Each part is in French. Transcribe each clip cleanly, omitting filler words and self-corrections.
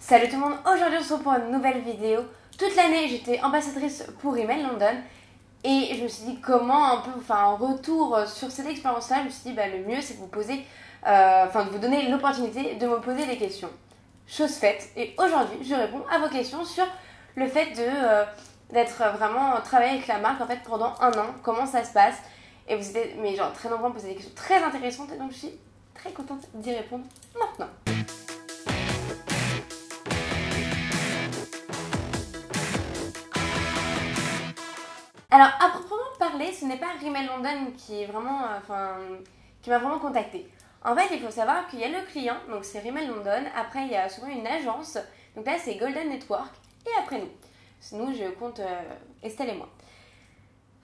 Salut tout le monde, aujourd'hui on se retrouve pour une nouvelle vidéo. Toute l'année j'étais ambassadrice pour Rimmel London et je me suis dit comment un peu, en retour sur cette expérience là, je me suis dit le mieux c'est de vous poser, de vous donner l'opportunité de me poser des questions. Chose faite, et aujourd'hui je réponds à vos questions sur le fait d'être vraiment travaillé avec la marque en fait pendant un an, comment ça se passe. Et vous êtes très nombreux à me poser des questions très intéressantes et donc je suis très contente d'y répondre maintenant. Alors, à proprement parler, ce n'est pas Rimmel London qui est vraiment, qui m'a vraiment contactée. En fait, il faut savoir qu'il y a le client, donc c'est Rimmel London. Après, il y a souvent une agence. Donc là, c'est Golden Network. Et après nous. Nous, je compte Estelle et moi.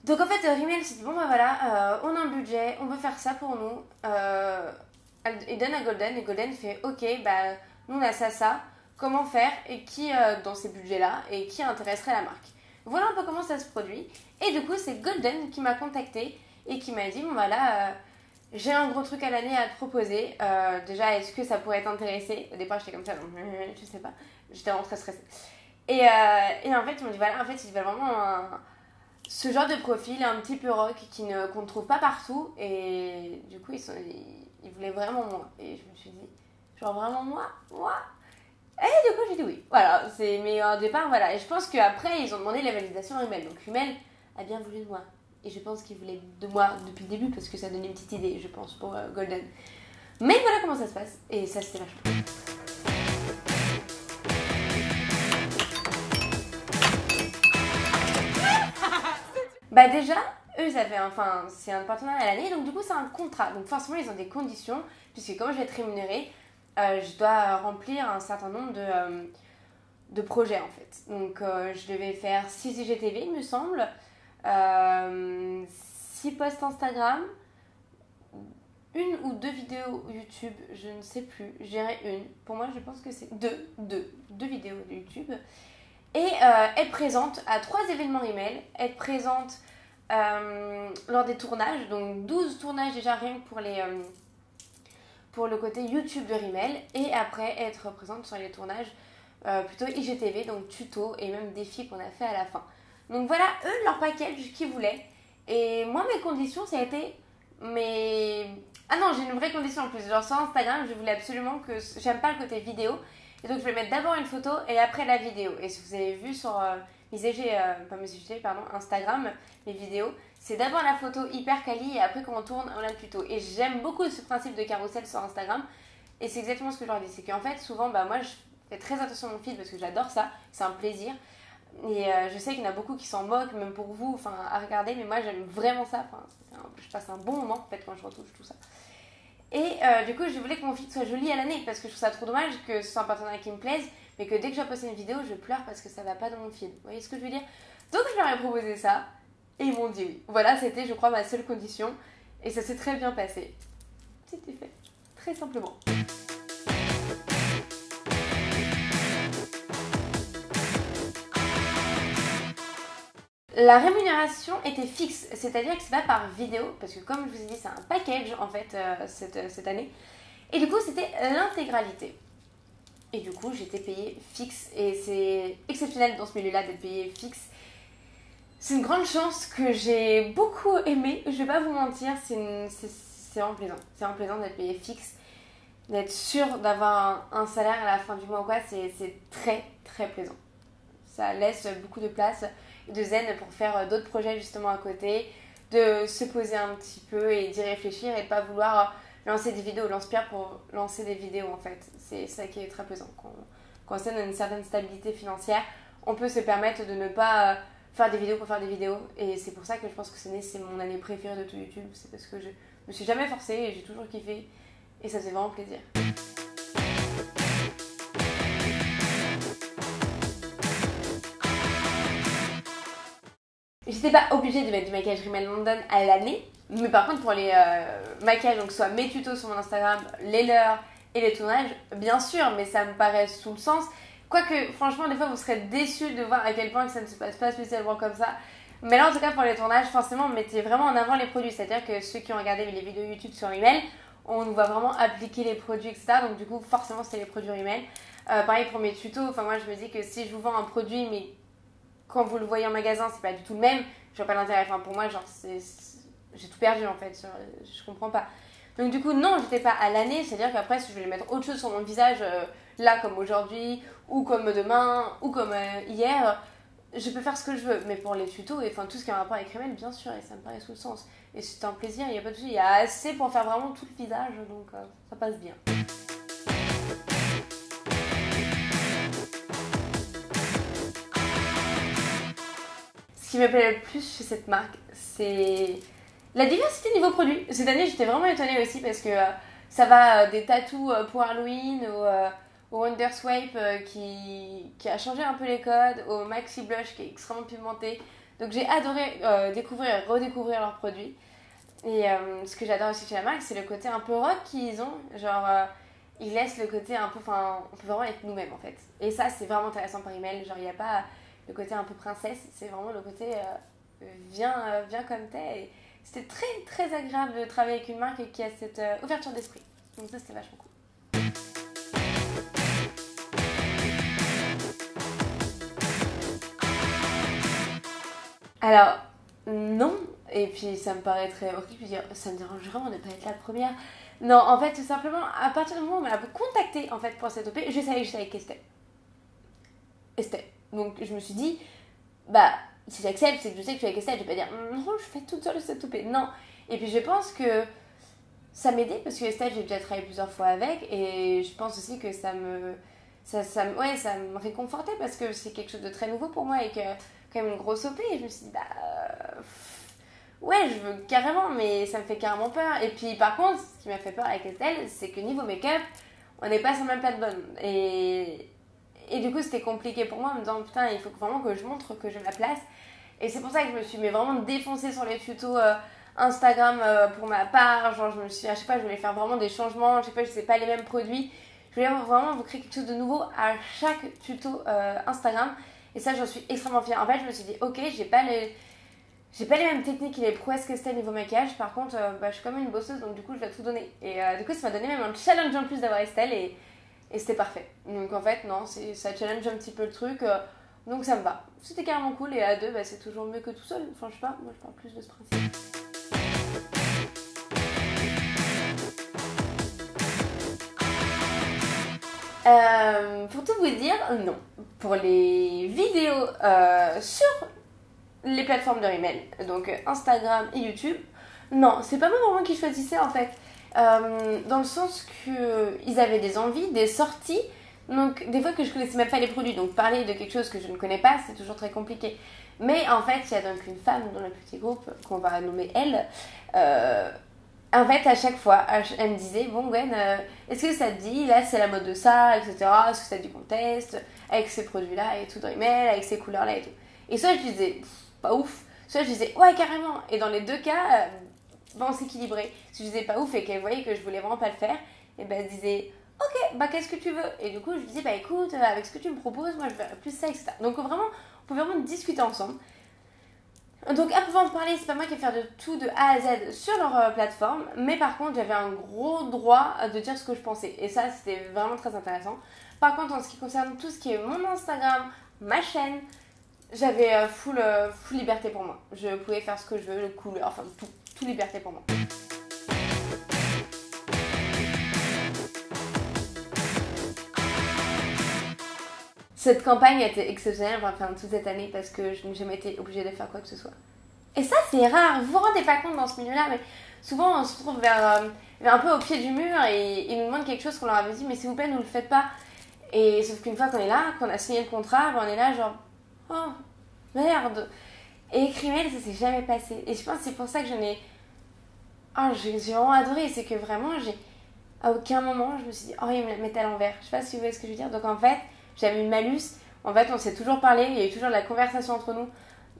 Donc en fait, Rimmel s'est dit, bon voilà, on a un budget, on veut faire ça pour nous. Il donne à Golden et Golden fait, ok, nous on a ça, comment faire et qui dans ces budgets-là et qui intéresserait la marque. Voilà un peu comment ça se produit. Et du coup, c'est Golden qui m'a contactée et qui m'a dit, bon voilà, j'ai un gros truc à l'année à te proposer. Déjà, est-ce que ça pourrait t'intéresser? Au départ, j'étais comme ça, donc je sais pas. J'étais vraiment très stressée. Et en fait, ils m'ont dit, voilà, en fait, ils veulent vraiment ce genre de profil un petit peu rock qu'on ne trouve pas partout. Et du coup, ils voulaient vraiment moi. Et je me suis dit, genre vraiment moi. Et du coup, j'ai dit oui. Voilà, mais au départ, voilà. Et je pense qu'après, ils ont demandé la validation à Rimmel. Donc Rimmel a bien voulu de moi. Et je pense qu'ils voulaient de moi depuis le début parce que ça donnait une petite idée, je pense, pour Golden. Mais voilà comment ça se passe. Et ça, c'était vachement. Déjà, eux, ils avaient c'est un partenariat à l'année. Donc du coup, c'est un contrat. Donc forcément, ils ont des conditions. Puisque comme je vais être rémunérée, je dois remplir un certain nombre de projets en fait. Donc je devais faire 6 IGTV il me semble, 6 posts Instagram, une ou deux vidéos YouTube, je ne sais plus, j'irai une. Pour moi je pense que c'est deux vidéos de YouTube. Et être présente à 3 événements Rimmel, être présente lors des tournages, donc 12 tournages déjà rien que pour le côté YouTube de Rimmel, et après être présente sur les tournages plutôt IGTV, donc tuto et même défis qu'on a fait à la fin. Donc voilà, eux, leur package qu'ils voulaient. Et moi, mes conditions, ça a été... Ah non, j'ai une vraie condition en plus. Genre sur Instagram, je voulais absolument que... J'aime pas le côté vidéo. Et donc je voulais mettre d'abord une photo et après la vidéo. Et si vous avez vu sur Instagram, mes vidéos, c'est d'abord la photo hyper quali et après quand on tourne, on a le tuto. Et j'aime beaucoup ce principe de carrousel sur Instagram. Et c'est exactement ce que je leur dis. C'est qu'en fait, souvent, moi, je fais très attention à mon feed parce que j'adore ça. C'est un plaisir. Et je sais qu'il y en a beaucoup qui s'en moquent, même pour vous, à regarder. Mais moi, j'aime vraiment ça. Je passe un bon moment, en fait, quand je retouche tout ça. Et du coup, je voulais que mon feed soit joli à l'année parce que je trouve ça trop dommage que ce soit un partenariat qui me plaise, mais que dès que je vais poster une vidéo, je pleure parce que ça va pas dans mon feed. Vous voyez ce que je veux dire? Donc, je leur ai proposé ça et ils m'ont dit oui. Voilà, c'était, je crois, ma seule condition et ça s'est très bien passé. C'était fait, très simplement. La rémunération était fixe, c'est-à-dire que c'est pas par vidéo, parce que comme je vous ai dit, c'est un package en fait cette année. Et du coup, c'était l'intégralité. Et du coup, j'étais payée fixe et c'est exceptionnel dans ce milieu-là d'être payée fixe. C'est une grande chance que j'ai beaucoup aimée, je vais pas vous mentir, c'est vraiment plaisant. C'est vraiment plaisant d'être payée fixe, d'être sûr d'avoir un salaire à la fin du mois ou quoi, c'est très très plaisant. Ça laisse beaucoup de place, de zen pour faire d'autres projets justement à côté, de se poser un petit peu et d'y réfléchir et de pas vouloir lancer des vidéos, lance-pierre pour lancer des vidéos en fait. C'est ça qui est très plaisant. Quand on a une certaine stabilité financière, on peut se permettre de ne pas faire des vidéos pour faire des vidéos. Et c'est pour ça que je pense que cette année c'est mon année préférée de tout YouTube. C'est parce que je me suis jamais forcée et j'ai toujours kiffé. Et ça fait vraiment plaisir. J'étais pas obligée de mettre du maquillage Rimmel London à l'année, mais par contre pour les maquillages, donc soit mes tutos sur mon Instagram, les leurs et les tournages, bien sûr, mais ça me paraît sous le sens. Quoique, franchement, des fois vous serez déçus de voir à quel point que ça ne se passe pas spécialement comme ça. Mais là, en tout cas, pour les tournages, forcément, on mettait vraiment en avant les produits. C'est-à-dire que ceux qui ont regardé les vidéos YouTube sur Rimmel, on nous voit vraiment appliquer les produits, etc. Donc du coup, forcément, c'était les produits Rimmel. Pareil pour mes tutos, enfin moi je me dis que si je vous vends un produit mais quand vous le voyez en magasin c'est pas du tout le même, je vois pas l'intérêt, enfin pour moi genre j'ai tout perdu en fait, je comprends pas. Donc du coup non, j'étais pas à l'année, c'est-à-dire qu'après si je voulais mettre autre chose sur mon visage, là comme aujourd'hui, ou comme demain, ou comme hier, je peux faire ce que je veux. Mais pour les tutos, et enfin tout ce qui a un rapport avec Rimmel, bien sûr, et ça me paraît sous le sens. Et c'est un plaisir, il n'y a pas de souci, il y a assez pour faire vraiment tout le visage, donc ça passe bien. Ce qui me plaît le plus chez cette marque, c'est la diversité niveau produit. Cette année, j'étais vraiment étonnée aussi parce que ça va des tatous pour Halloween au Wonder Swipe qui a changé un peu les codes, au Maxi Blush qui est extrêmement pigmenté. Donc j'ai adoré découvrir et redécouvrir leurs produits. Et ce que j'adore aussi chez la marque, c'est le côté un peu rock qu'ils ont. Genre, ils laissent le côté un peu... Enfin, on peut vraiment être nous-mêmes en fait. Et ça, c'est vraiment intéressant par email. Genre, il n'y a pas le côté un peu princesse, c'est vraiment le côté viens comme t'es. Et c'était très très agréable de travailler avec une marque qui a cette ouverture d'esprit. Donc ça, c'était vachement cool. Alors, non. Et puis, ça me paraît très horrible de dire, ça me dérange vraiment de ne pas être la première. Non, en fait, tout simplement, à partir du moment où on m'a contacté en fait, pour cette OP, je savais que j'étais avec Estelle. Donc, je me suis dit, bah, si j'accepte, c'est que je sais que je suis avec Estelle. Je vais pas dire, non, je fais toute seule cette OP. Non. Et puis, je pense que ça m'aidait parce que Estelle, j'ai déjà travaillé plusieurs fois avec. Et je pense aussi que ça me réconfortait parce que c'est quelque chose de très nouveau pour moi et que quand même une grosse OP. Et je me suis dit, ouais, je veux carrément, mais ça me fait carrément peur. Et puis par contre, ce qui m'a fait peur avec Estelle, c'est que niveau make-up, on n'est pas sur le même plate-bande. Et du coup, c'était compliqué pour moi en me disant, putain, il faut vraiment que je montre que j'ai ma place. Et c'est pour ça que je me suis vraiment défoncée sur les tutos Instagram pour ma part. Genre, je me suis, à chaque fois, je voulais faire vraiment des changements. À chaque fois, je ne sais pas les mêmes produits. Je voulais vraiment vous créer quelque chose de nouveau à chaque tuto Instagram. Et ça, j'en suis extrêmement fière. En fait, je me suis dit, ok, j'ai pas les mêmes techniques et les prouesses que c'était niveau maquillage. Par contre, je suis comme une bosseuse, donc du coup, je vais tout donner. Et du coup, ça m'a donné même un challenge en plus d'avoir Estelle et c'était parfait. Donc en fait, non, ça challenge un petit peu le truc. Donc ça me va. C'était carrément cool et à deux, c'est toujours mieux que tout seul. Enfin, je sais pas, moi je parle plus de ce principe. Pour tout vous dire, non. Pour les vidéos sur les plateformes de Rimmel, donc Instagram et YouTube, non, c'est pas moi vraiment qui choisissais en fait. Dans le sens qu'ils avaient des envies, des sorties, donc des fois que je connaissais même pas les produits, donc parler de quelque chose que je ne connais pas, c'est toujours très compliqué. Mais en fait, il y a donc une femme dans le petit groupe qu'on va nommer elle. En fait, à chaque fois, elle me disait, bon Gwen, est-ce que ça te dit, là c'est la mode de ça, etc. Est-ce que ça te dit qu'on teste avec ces produits-là et tout dans Rimmel, avec ces couleurs-là et tout. Et soit je disais, pas ouf, soit je disais, ouais carrément. Et dans les deux cas, on s'équilibrait. Si je disais pas ouf et qu'elle voyait que je voulais vraiment pas le faire, et ben elle disait, ok, qu'est-ce que tu veux? Et du coup, je lui disais, écoute, avec ce que tu me proposes, moi je veux plus ça, etc. Donc vraiment, on pouvait vraiment discuter ensemble. Donc à pouvoir en parler, c'est pas moi qui vais faire de tout de A à Z sur leur plateforme, mais par contre j'avais un gros droit de dire ce que je pensais et ça c'était vraiment très intéressant. Par contre en ce qui concerne tout ce qui est mon Instagram, ma chaîne, j'avais full liberté pour moi. Je pouvais faire ce que je veux, le couleur, enfin tout liberté pour moi. Cette campagne a été exceptionnelle, enfin toute cette année, parce que je n'ai jamais été obligée de faire quoi que ce soit. Et ça, c'est rare. Vous vous rendez pas compte dans ce milieu-là, mais souvent on se trouve vers un peu au pied du mur et ils nous demandent quelque chose qu'on leur avait dit, mais s'il vous plaît, ne le faites pas. Et sauf qu'une fois qu'on est là, qu'on a signé le contrat, on est là genre, oh merde. Et Rimmel, ça s'est jamais passé. Et je pense que c'est pour ça que j'ai vraiment adoré. C'est que vraiment, à aucun moment, je me suis dit, oh, il me la met à l'envers. Je sais pas si vous voyez ce que je veux dire. Donc en fait, j'avais une malus. En fait, on s'est toujours parlé. Il y a eu toujours de la conversation entre nous.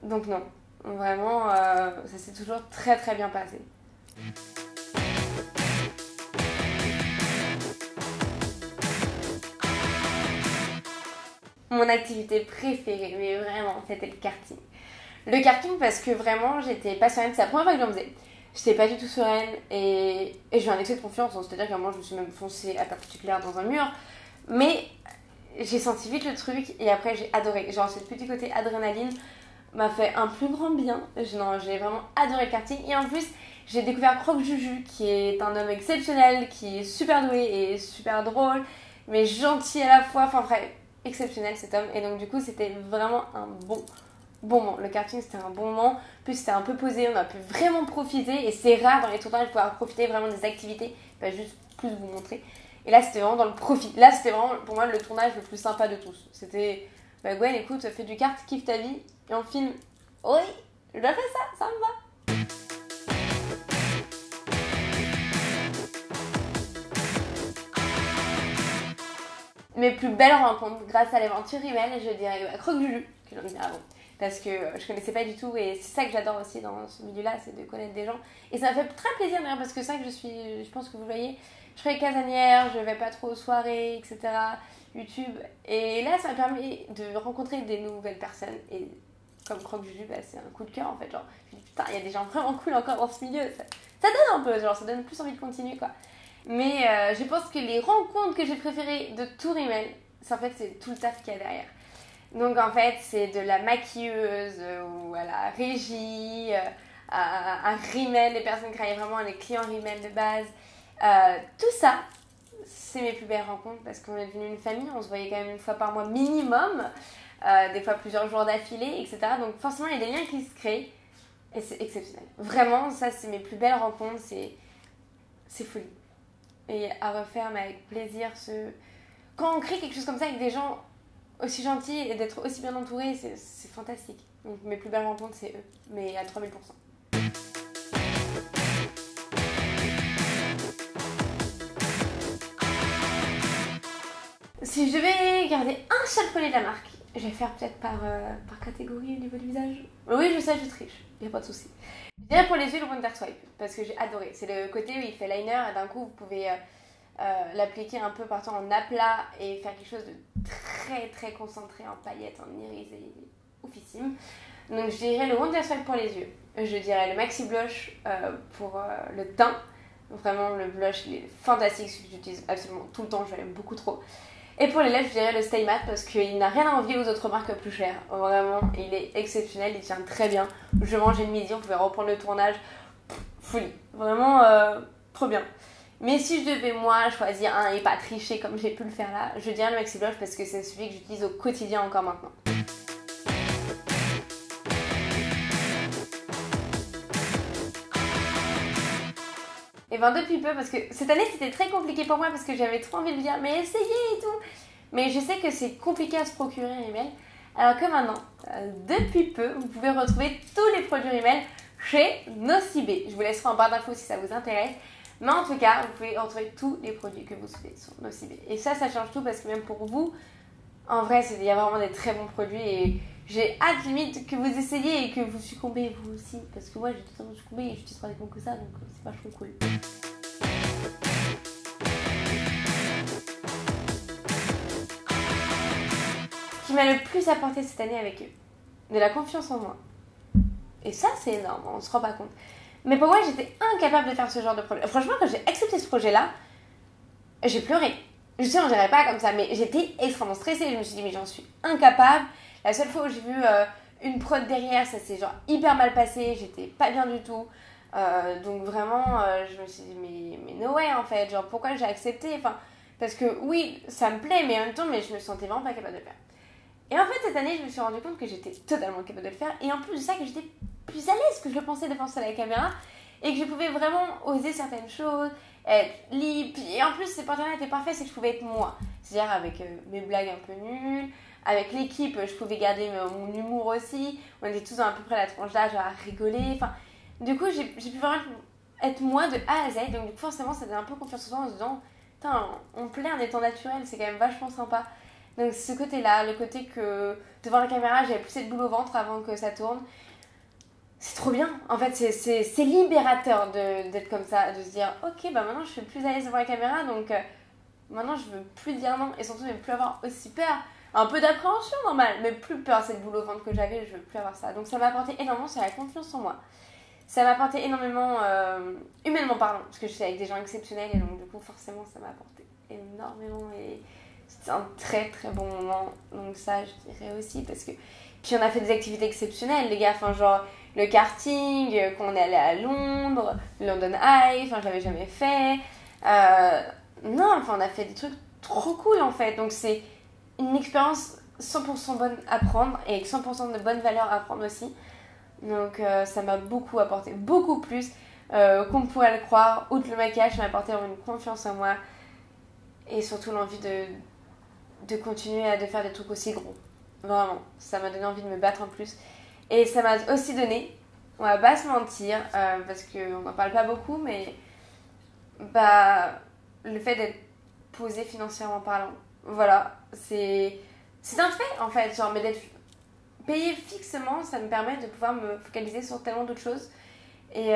Donc non. Vraiment, ça s'est toujours très très bien passé. Mon activité préférée, mais vraiment, c'était le karting. Le karting parce que vraiment, j'étais pas sereine. C'est la première fois que j'en faisais. J'étais pas du tout sereine et j'ai un excès de confiance. C'est-à-dire qu'à un moment, je me suis même foncée à particulière dans un mur. Mais j'ai senti vite le truc et après j'ai adoré. Genre ce petit côté adrénaline m'a fait un plus grand bien. Non, j'ai vraiment adoré le karting. Et en plus, j'ai découvert Croque Juju, qui est un homme exceptionnel, qui est super doué et super drôle, mais gentil à la fois. Enfin bref, exceptionnel cet homme. Et donc du coup, c'était vraiment un bon moment. Le karting, c'était un bon moment. En plus, c'était un peu posé, on a pu vraiment profiter. Et c'est rare dans les tournages de pouvoir profiter vraiment des activités, pas juste plus vous montrer. Et là, c'était vraiment dans le profit. Là, c'était vraiment pour moi le tournage le plus sympa de tous. C'était, bah Gwen, écoute, fais du kart, kiffe ta vie. Et on filme, oui, je dois faire ça me va. Mes plus belles rencontres grâce à l'aventure Rimmel, je dirais Croque Juju, que j'en disais avant. Parce que je connaissais pas du tout et c'est ça que j'adore aussi dans ce milieu-là, c'est de connaître des gens. Et ça me fait très plaisir d'ailleurs parce que c'est ça que je pense que vous voyez, je fais casanière, je vais pas trop aux soirées, etc. YouTube. Et là, ça m'a permis de rencontrer des nouvelles personnes. Et comme Croque Juju, bah, c'est un coup de cœur en fait. Genre, je me dis putain, il y a des gens vraiment cool encore dans ce milieu. Ça donne un peu, genre, ça donne plus envie de continuer quoi. Mais je pense que les rencontres que j'ai préférées de tout Rimmel, en fait, c'est tout le taf qu'il y a derrière. Donc en fait, c'est de la maquilleuse ou à la régie, à Rimmel, les personnes qui travaillent vraiment, les clients Rimmel de base. Tout ça, c'est mes plus belles rencontres parce qu'on est devenu une famille, on se voyait quand même une fois par mois minimum, des fois plusieurs jours d'affilée, etc. Donc forcément, il y a des liens qui se créent et c'est exceptionnel. Vraiment, ça, c'est mes plus belles rencontres, c'est folie. Et à refaire, mais avec plaisir. Quand on crée quelque chose comme ça avec des gens aussi gentils et d'être aussi bien entouré, c'est fantastique. Donc mes plus belles rencontres, c'est eux, mais à 3000%. Si je devais garder un seul collier de la marque, je vais faire peut-être par catégorie au niveau du visage. Oui, je sais, je triche, y a pas de souci. Je dirais pour les yeux le Wonder Swipe, parce que j'ai adoré. C'est le côté où il fait liner et d'un coup vous pouvez l'appliquer un peu partout en aplat et faire quelque chose de très très concentré en paillettes, en iris et oufissime. Donc je dirais le Wonder Swipe pour les yeux. Je dirais le Maxi Blush pour le teint. Vraiment le blush il est fantastique, celui que j'utilise absolument tout le temps, je l'aime beaucoup trop. Et pour les lèvres, je dirais le Stay Matte parce qu'il n'a rien à envier aux autres marques plus chères. Vraiment, il est exceptionnel, il tient très bien. Je mangeais le midi, on pouvait reprendre le tournage. Folie. Vraiment, trop bien. Mais si je devais moi choisir un et pas tricher comme j'ai pu le faire là, je dirais le Maxi Blush parce que c'est celui que j'utilise au quotidien encore maintenant. Et ben depuis peu, parce que cette année c'était très compliqué pour moi parce que j'avais trop envie de dire mais essayez et tout. Mais je sais que c'est compliqué à se procurer Rimmel. Alors que maintenant, depuis peu, vous pouvez retrouver tous les produits Rimmel chez Nocibé. Je vous laisserai en barre d'infos si ça vous intéresse. Mais en tout cas, vous pouvez retrouver tous les produits que vous souhaitez sur Nocibé. Et ça change tout parce que même pour vous, en vrai, il y a vraiment des très bons produits et j'ai hâte limite que vous essayiez et que vous succombez vous aussi. Parce que moi, j'ai totalement succombé et j'utilise pas des bons que ça, donc c'est vachement cool. Ce qui m'a le plus apporté cette année avec eux, de la confiance en moi. Et ça, c'est énorme, on se rend pas compte. Mais pour moi, j'étais incapable de faire ce genre de projet. Franchement, quand j'ai accepté ce projet-là, j'ai pleuré. Je sais, on dirait pas comme ça, mais j'étais extrêmement stressée. Je me suis dit, mais j'en suis incapable. La seule fois où j'ai vu une prod derrière, ça s'est genre hyper mal passé. J'étais pas bien du tout. Donc vraiment, je me suis dit, mais no way en fait. Genre, pourquoi j'ai accepté enfin, parce que oui, ça me plaît, mais en même temps, mais je me sentais vraiment pas capable de le faire. Et en fait, cette année, je me suis rendu compte que j'étais totalement capable de le faire. Et en plus de ça, que j'étais plus à l'aise que je le pensais devant la caméra. Et que je pouvais vraiment oser certaines choses, être libre. Et en plus, cette partenariat était parfait, c'est que je pouvais être moi. C'est-à-dire avec mes blagues un peu nulles. Avec l'équipe, je pouvais garder mon humour aussi. On était tous à peu près la tranche d'âge à rigoler. Enfin, du coup, j'ai pu vraiment être moi de A à Z. Donc forcément, ça donne un peu confiance en soi en se disant « Putain, on plaît en étant naturel, c'est quand même vachement sympa. » Donc ce côté-là, le côté que devant la caméra, j'avais plus cette boule au ventre avant que ça tourne. C'est trop bien. En fait, c'est libérateur d'être comme ça, de se dire « Ok, bah maintenant je suis plus à l'aise devant la caméra, donc maintenant je veux plus dire non. » Et surtout, je ne veux plus avoir aussi peur. Un peu d'appréhension normale, mais plus peur, cette boule au ventre que j'avais, je veux plus avoir ça. Donc ça m'a apporté énormément sur la confiance en moi. Ça m'a apporté énormément, humainement parlant, parce que je suis avec des gens exceptionnels et donc du coup forcément ça m'a apporté énormément et c'était un très très bon moment. Donc ça, je dirais aussi, parce que... Puis on a fait des activités exceptionnelles, les gars, enfin genre le karting, quand on est allé à Londres, le London Eye, enfin je l'avais jamais fait. Non, enfin on a fait des trucs trop cool en fait. Donc c'est une expérience 100% bonne à prendre et avec 100% de bonnes valeurs à prendre aussi. Donc ça m'a beaucoup apporté, beaucoup plus qu'on pourrait le croire. Outre le maquillage, ça m'a apporté une confiance en moi et surtout l'envie de continuer à faire des trucs aussi gros. Vraiment, ça m'a donné envie de me battre en plus. Et ça m'a aussi donné, on va pas se mentir, parce qu'on n'en parle pas beaucoup, mais bah, le fait d'être posé financièrement parlant. Voilà, c'est un fait en fait, genre, mais d'être payé fixement, ça me permet de pouvoir me focaliser sur tellement d'autres choses. Et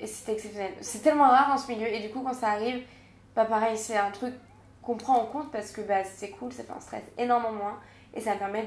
c'est exceptionnel. C'est tellement rare dans ce milieu, et du coup, quand ça arrive, bah pareil, c'est un truc qu'on prend en compte parce que bah, c'est cool, ça fait un stress énormément moins. Et ça me permet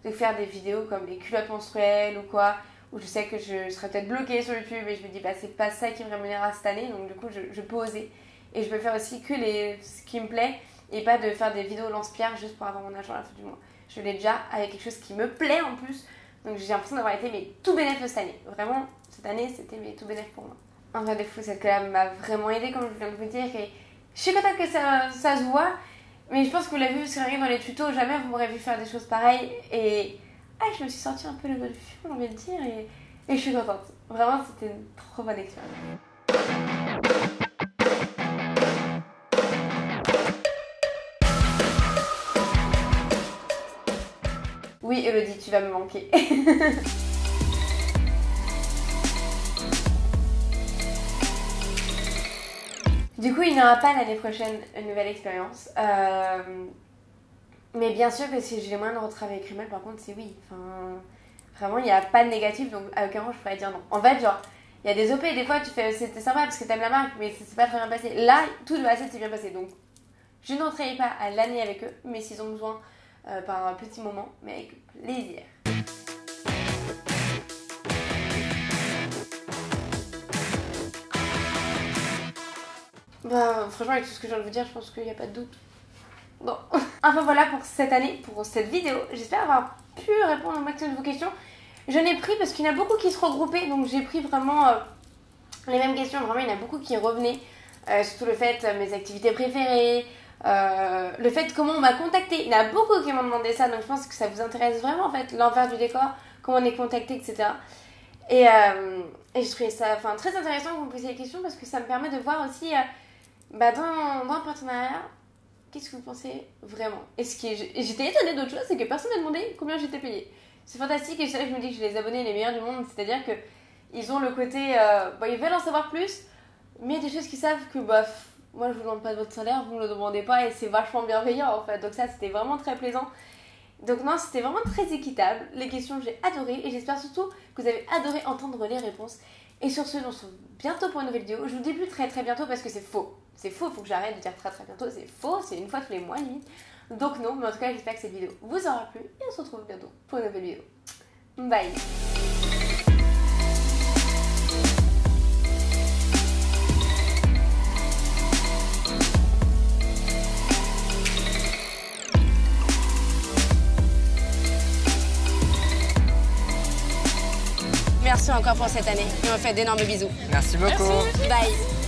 de faire des vidéos comme les culottes menstruelles ou quoi, où je sais que je serais peut-être bloquée sur YouTube et je me dis bah c'est pas ça qui me rémunérera cette année, donc du coup je peux oser. Et je peux faire aussi que ce qui me plaît et pas de faire des vidéos lance-pierre juste pour avoir mon argent à la fin du mois. Je l'ai déjà avec quelque chose qui me plaît en plus, donc j'ai l'impression d'avoir été mes tout bénéfices cette année. Vraiment, cette année c'était mes tout bénéfices pour moi. En vrai de fou, cette collab m'a vraiment aidée comme je viens de vous dire et je suis contente que ça se voit. Mais je pense que vous l'avez vu, parce que dans les tutos, jamais vous m'aurez vu faire des choses pareilles. Et je me suis sortie un peu le golf, j'ai envie de dire, et je suis contente. Vraiment, c'était une trop bonne expérience. Oui, Elodie, tu vas me manquer. Du coup, il n'y aura pas l'année prochaine une nouvelle expérience. Mais bien sûr que si j'ai les moyens de retravailler avec Rimmel, par contre, c'est oui. Enfin, vraiment, il n'y a pas de négatif, donc à aucun moment je pourrais dire non. En fait, genre, il y a des OP, des fois tu fais c'était sympa parce que t'aimes la marque, mais c'est pas très bien passé. Là, tout de base, c'est bien passé. Donc, je ne retravaille pas à l'année avec eux, mais s'ils ont besoin par un petit moment, mais avec plaisir. Bah, franchement, avec tout ce que je viens de vous dire, je pense qu'il n'y a pas de doute. Bon. Enfin voilà pour cette année, pour cette vidéo. J'espère avoir pu répondre au maximum de vos questions. Je n'ai pris parce qu'il y en a beaucoup qui se regroupaient, donc j'ai pris vraiment les mêmes questions. Vraiment, il y en a beaucoup qui revenaient. Surtout le fait, mes activités préférées, le fait comment on m'a contacté. Il y en a beaucoup qui m'ont demandé ça, donc je pense que ça vous intéresse vraiment en fait, l'envers du décor, comment on est contacté, etc. Et je trouvais ça très intéressant que vous me posiez des questions parce que ça me permet de voir aussi dans un partenariat, qu'est-ce que vous pensez vraiment? Et j'étais étonnée d'autre chose, c'est que personne n'a demandé combien j'étais payée. C'est fantastique et c'est là que je me dis que j'ai les abonnés les meilleurs du monde, c'est-à-dire que ils ont le côté, ils veulent en savoir plus, mais il y a des choses qu'ils savent que moi je vous demande pas de votre salaire, vous me le demandez pas et c'est vachement bienveillant en fait. Donc ça c'était vraiment très plaisant. Donc non, c'était vraiment très équitable. Les questions j'ai adoré et j'espère surtout que vous avez adoré entendre les réponses. Et sur ce, on se retrouve bientôt pour une nouvelle vidéo. Je vous dis plus très très bientôt parce que c'est faux. C'est faux, il faut que j'arrête de dire très très bientôt. C'est faux, c'est une fois tous les mois limite. Donc non, mais en tout cas j'espère que cette vidéo vous aura plu. Et on se retrouve bientôt pour une nouvelle vidéo. Bye. Merci encore pour cette année et on fait d'énormes bisous. Merci beaucoup. Merci. Bye.